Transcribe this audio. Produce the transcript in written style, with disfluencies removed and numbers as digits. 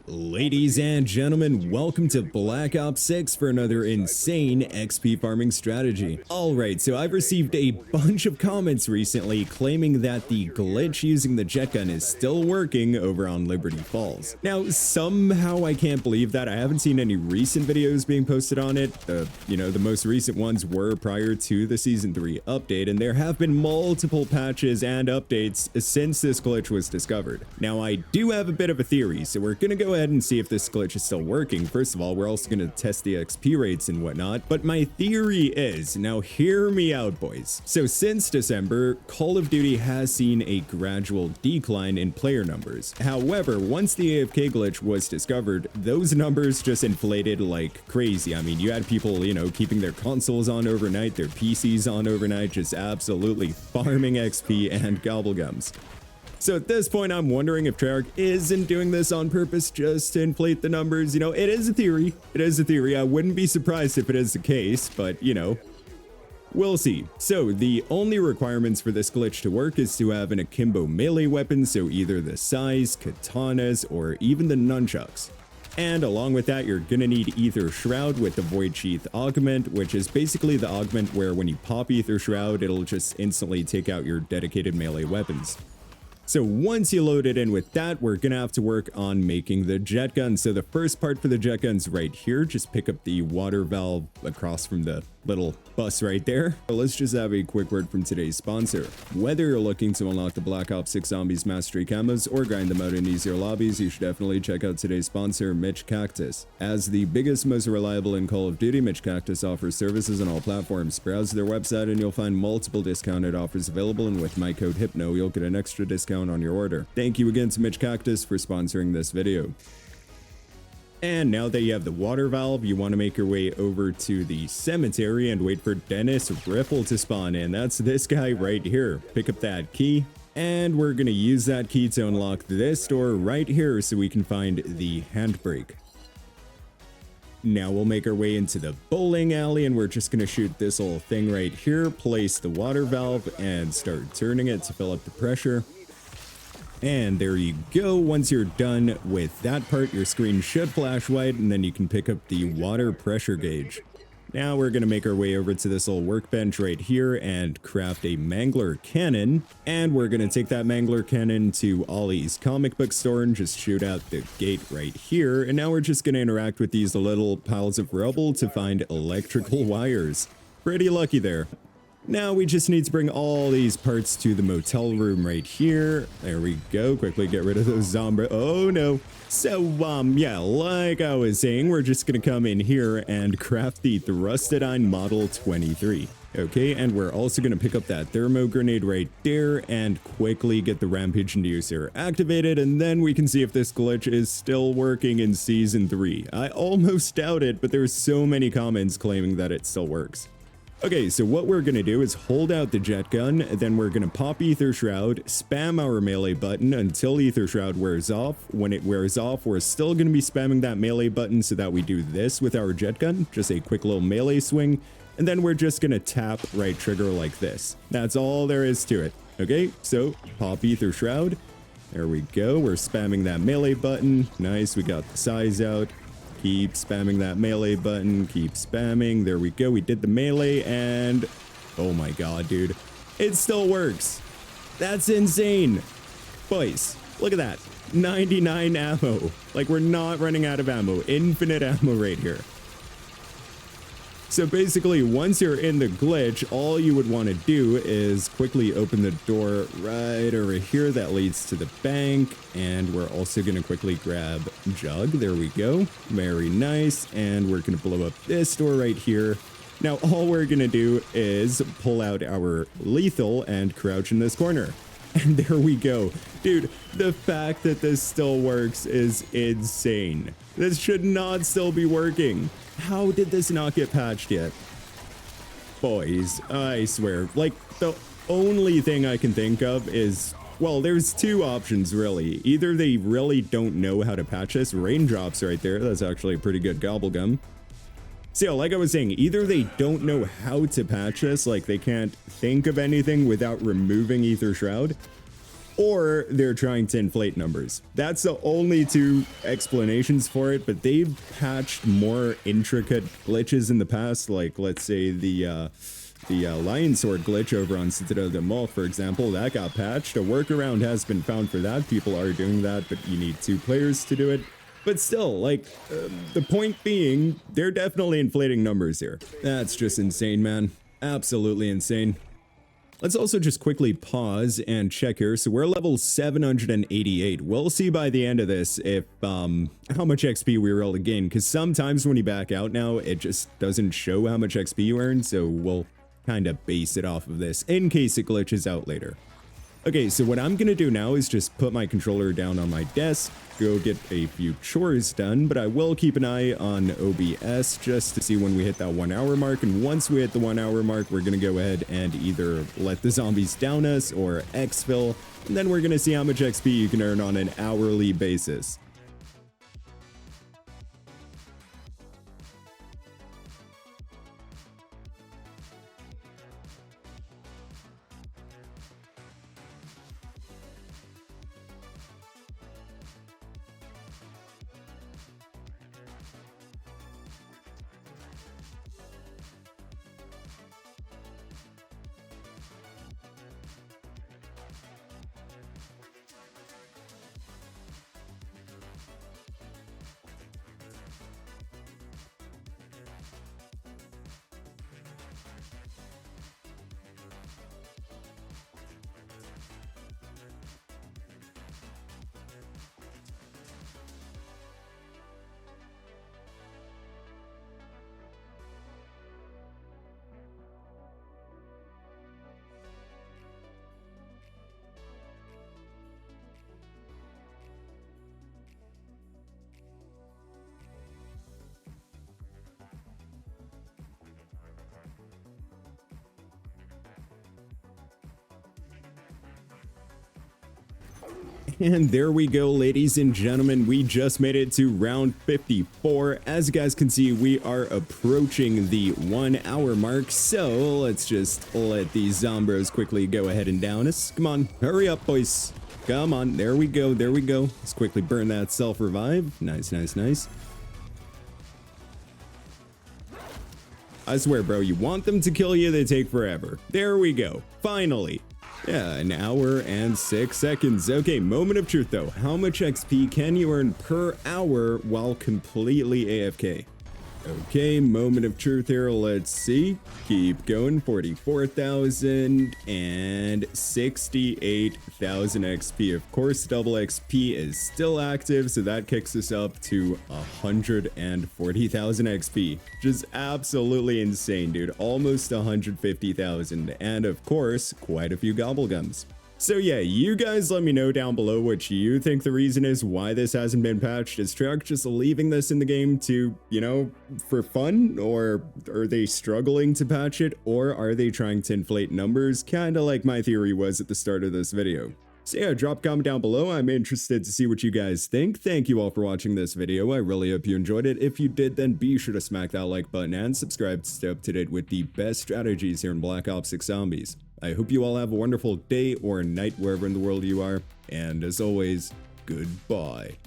Ladies and gentlemen, welcome to Black Ops 6 for another insane XP farming strategy. Alright, so I've received a bunch of comments recently claiming that the glitch using the jet gun is still working over on Liberty Falls. Now, somehow I can't believe that. I haven't seen any recent videos being posted on it. The most recent ones were prior to the Season 3 update, and there have been multiple patches and updates since this glitch was discovered. Now, I do have a bit of a theory, so we're gonna go ahead and see if this glitch is still working. First of all, we're also going to test the XP rates and whatnot, but my theory is, now hear me out boys. So since December, Call of Duty has seen a gradual decline in player numbers. However, once the AFK glitch was discovered, those numbers just inflated like crazy. I mean, you had people, keeping their consoles on overnight, their PCs on overnight, just absolutely farming XP and gobblegums. So at this point, I'm wondering if Treyarch isn't doing this on purpose just to inflate the numbers. It is a theory. It is a theory. I wouldn't be surprised if it is the case, but, we'll see. So the only requirements for this glitch to work is to have an akimbo melee weapon, so either the sais, katanas, or even the nunchucks. And along with that, you're gonna need Ether Shroud with the Void Sheath Augment, which is basically the augment where when you pop Ether Shroud, it'll just instantly take out your dedicated melee weapons. So once you load it in with that, we're gonna have to work on making the jet gun. So the first part for the jet gun's right here. Just pick up the water valve across from the little bus right there. Let's just have a quick word from today's sponsor. Whether you're looking to unlock the Black Ops 6 Zombies Mastery camos or grind them out in easier lobbies, you should definitely check out today's sponsor, Mitch Cactus. As the biggest, most reliable in Call of Duty, Mitch Cactus offers services on all platforms. Browse their website and you'll find multiple discounted offers available, and with my code HYPNO, you'll get an extra discount on your order. Thank you again to Mitch Cactus for sponsoring this video. And now that you have the water valve, you want to make your way over to the cemetery and wait for Dennis Ripple to spawn in. That's this guy right here. Pick up that key, and we're going to use that key to unlock this door right here so we can find the handbrake. Now we'll make our way into the bowling alley, and we're just going to shoot this little thing right here, place the water valve, and start turning it to fill up the pressure. And there you go. Once you're done with that part, your screen should flash white, and then you can pick up the water pressure gauge. Now we're going to make our way over to this little workbench right here and craft a mangler cannon. And we're going to take that mangler cannon to Ollie's comic book store and just shoot out the gate right here. And now we're just going to interact with these little piles of rubble to find electrical wires. Pretty lucky there. Now we just need to bring all these parts to the motel room right here. There we go. Quickly get rid of those zombies. Oh no. So, yeah, like I was saying, we're just gonna come in here and craft the Thrustidine Model 23. Okay, and we're also gonna pick up that thermo grenade right there and quickly get the Rampage Inducer activated, and then we can see if this glitch is still working in Season 3. I almost doubt it, but there's so many comments claiming that it still works. Okay, so what we're going to do is hold out the jet gun, then we're going to pop Ether Shroud, spam our melee button until Ether Shroud wears off. When it wears off, we're still going to be spamming that melee button so that we do this with our jet gun, just a quick little melee swing, and then we're just going to tap right trigger like this. That's all there is to it. Okay, so pop Ether Shroud. There we go. We're spamming that melee button. Nice, we got the size out. Keep spamming that melee button, keep spamming. There we go, we did the melee, and oh my god, dude, it still works. That's insane. Boys, look at that, 99 ammo. Like, we're not running out of ammo. Infinite ammo right here. So basically, once you're in the glitch, all you would want to do is quickly open the door right over here that leads to the bank. And we're also going to quickly grab Jug. There we go. Very nice. And we're going to blow up this door right here. Now, all we're going to do is pull out our lethal and crouch in this corner. And there we go. Dude, the fact that this still works is insane. This should not still be working. How did this not get patched yet? Boys, I swear, like, the only thing I can think of is, well, there's two options really. Either they really don't know how to patch this. Raindrops right there. That's actually a pretty good gobblegum. So yeah, like I was saying, either they don't know how to patch this, like they can't think of anything without removing Ether Shroud, or they're trying to inflate numbers. That's the only two explanations for it, but they've patched more intricate glitches in the past, like let's say the Lion Sword glitch over on Citadel de Mall, for example, that got patched. A workaround has been found for that. People are doing that, but you need 2 players to do it. But still, like, the point being, they're definitely inflating numbers here. That's just insane, man. Absolutely insane. Let's also just quickly pause and check here. So we're level 788. We'll see by the end of this if how much XP we were able to gain, because sometimes when you back out now, it just doesn't show how much XP you earn, so we'll kind of base it off of this in case it glitches out later. Okay, so what I'm gonna do now is just put my controller down on my desk, go get a few chores done, but I will keep an eye on OBS just to see when we hit that 1 hour mark, and once we hit the 1 hour mark, we're gonna go ahead and either let the zombies down us or exfil, and then we're gonna see how much XP you can earn on an hourly basis. And there we go, ladies and gentlemen, we just made it to round 54. As you guys can see, we are approaching the 1 hour mark, so let's just let these zombros quickly go ahead and down us. Come on, hurry up, boys. Come on, there we go, there we go. Let's quickly burn that self-revive. Nice, nice, nice. I swear, bro, you want them to kill you, they take forever. There we go, finally. Yeah, 1 hour and 6 seconds. Okay, moment of truth though. How much XP can you earn per hour while completely AFK? Okay, moment of truth here. Let's see. Keep going. 44,000 and 68,000 XP. Of course, double XP is still active, so that kicks us up to 140,000 XP, which is absolutely insane, dude. Almost 150,000, and of course, quite a few gobblegums. So yeah, you guys let me know down below what you think the reason is why this hasn't been patched. Is Treyarch just leaving this in the game to, you know, for fun? Or are they struggling to patch it? Or are they trying to inflate numbers? Kinda like my theory was at the start of this video. So yeah, drop a comment down below. I'm interested to see what you guys think. Thank you all for watching this video. I really hope you enjoyed it. If you did, then be sure to smack that like button and subscribe to stay up to date with the best strategies here in Black Ops 6 Zombies. I hope you all have a wonderful day or night wherever in the world you are, and as always, goodbye.